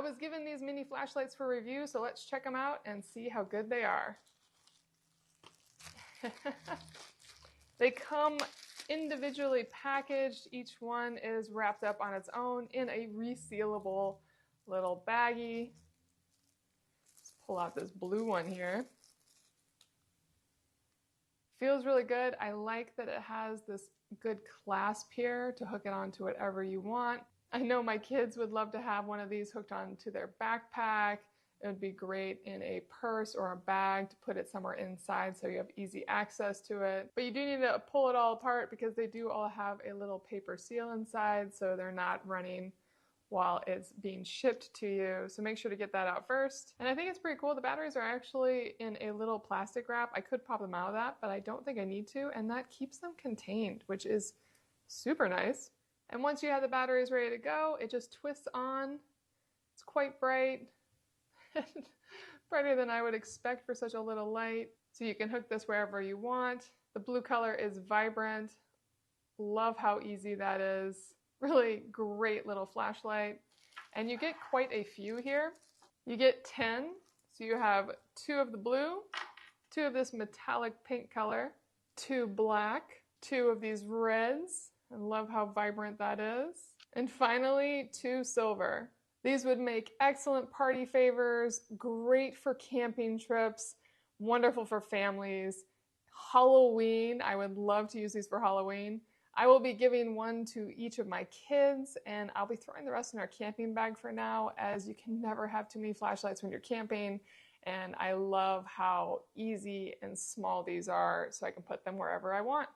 I was given these mini flashlights for review, so let's check them out and see how good they are. They come individually packaged. Each one is wrapped up on its own in a resealable little baggie. Let's pull out this blue one here. Feels really good. I like that it has this good clasp here to hook it onto whatever you want. I know my kids would love to have one of these hooked onto their backpack. It would be great in a purse or a bag to put it somewhere inside so you have easy access to it. But you do need to pull it all apart because they do all have a little paper seal inside so they're not running while it's being shipped to you. So make sure to get that out first. And I think it's pretty cool. The batteries are actually in a little plastic wrap. I could pop them out of that, but I don't think I need to. And that keeps them contained, which is super nice. And once you have the batteries ready to go, it just twists on. It's quite bright. Brighter than I would expect for such a little light. So you can hook this wherever you want. The blue color is vibrant. Love how easy that is. Really great little flashlight. And you get quite a few here. You get 10. So you have 2 of the blue, 2 of this metallic pink color, 2 black, 2 of these reds. I love how vibrant that is. And finally, 2 silver. These would make excellent party favors, great for camping trips, wonderful for families. Halloween, I would love to use these for Halloween. I will be giving one to each of my kids, and I'll be throwing the rest in our camping bag for now, as you can never have too many flashlights when you're camping. And I love how easy and small these are, so I can put them wherever I want.